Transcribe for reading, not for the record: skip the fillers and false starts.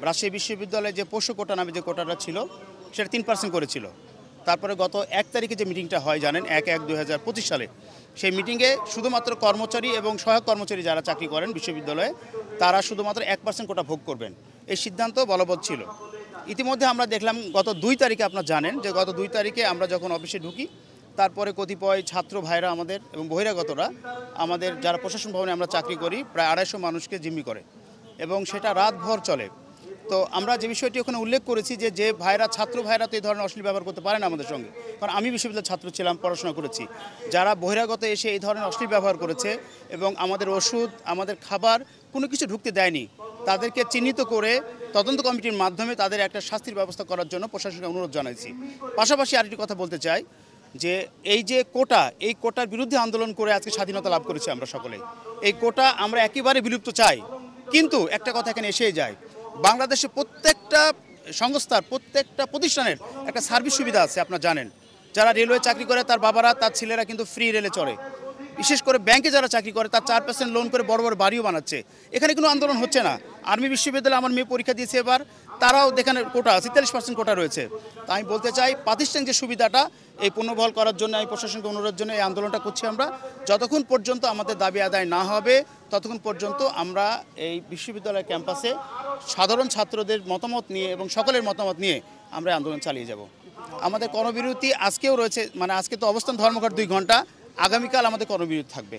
রাজশাহী বিশ্ববিদ্যালয়ে যে পোষ্য কোটা নামে যে কোটাটা ছিল সেটা 3% করেছিল। তারপরে গত 1 তারিখে যে মিটিংটা হয় জানেন 1/1/2025 সালে, সেই মিটিংয়ে শুধুমাত্র কর্মচারী এবং সহায়ক কর্মচারী যারা চাকরি করেন বিশ্ববিদ্যালয়ে তারা শুধুমাত্র 1% কোটা ভোগ করবেন, এই সিদ্ধান্ত বলবৎ ছিল। ইতিমধ্যে আমরা দেখলাম গত 2 তারিখে আপনারা জানেন যে গত 2 তারিখে আমরা যখন অফিসে ঢুকি তারপরে কতিপয় ছাত্র ভাইরা আমাদের এবং বহিরাগতরা আমাদের যারা প্রশাসন ভবনে আমরা চাকরি করি প্রায় 250 মানুষকে জিম্মি করে এবং সেটা রাতভর চলে। তো আমরা যে বিষয়টি ওখানে উল্লেখ করেছি যে ভাইরা ছাত্র ভাইরা তো এই ধরনের অশ্লীল ব্যবহার করতে পারে না আমাদের সঙ্গে, কারণ আমি বিশ্ববিদ্যালয়ের ছাত্র ছিলাম, পড়াশোনা করেছি। যারা বহিরাগত এসে এই ধরনের অশ্লীল ব্যবহার করেছে এবং আমাদের ওষুধ আমাদের খাবার কোনো কিছু ঢুকতে দেয়নি, তাদেরকে চিহ্নিত করে তদন্ত কমিটির মাধ্যমে তাদের একটা শাস্তির ব্যবস্থা করার জন্য প্রশাসনকে অনুরোধ জানাইছি। পাশাপাশি আরেকটি কথা বলতে চাই যে এই যে কোটা, এই কোটার বিরুদ্ধে আন্দোলন করে আজকে স্বাধীনতা লাভ করেছি আমরা সকলেই। এই কোটা আমরা একেবারে বিলুপ্ত চাই, কিন্তু একটা কথা এখানে এসেই যায়, বাংলাদেশে প্রত্যেকটা সংস্থার প্রত্যেকটা প্রতিষ্ঠানের একটা সার্ভিস সুবিধা আছে। আপনারা জানেন যারা রেলওয়ে চাকরি করে তার বাবারা তার ছেলেরা কিন্তু ফ্রি রেলে চড়ে, বিশেষ করে ব্যাংকে যারা চাকরি করে তার 4% লোন করে বড় বড় বাড়িও বানাচ্ছে। এখানে কোনো আন্দোলন হচ্ছে না। আর্মি বিশ্ববিদ্যালয়ে আমার মেয়ে পরীক্ষা দিয়েছে এবার, তারাও দেখানে কোটা 43% কোটা রয়েছে। তাই আমি বলতে চাই প্রাতিষ্ঠানিক যে সুবিধাটা এই পুনর্বহাল করার জন্য আমি প্রশাসনকে অনুরোধের জন্য এই আন্দোলনটা করছি আমরা। যতক্ষণ পর্যন্ত আমাদের দাবি আদায় না হবে ততক্ষণ পর্যন্ত আমরা এই বিশ্ববিদ্যালয় ক্যাম্পাসে সাধারণ ছাত্রদের মতামত নিয়ে এবং সকলের মতামত নিয়ে আমরা আন্দোলন চালিয়ে যাব। আমাদের কর্মবিরতি আজকেও রয়েছে, মানে আজকে তো অবস্থান ধর্মঘট 2 ঘন্টা, আগামীকাল আমাদের কর্মবিরতি থাকবে।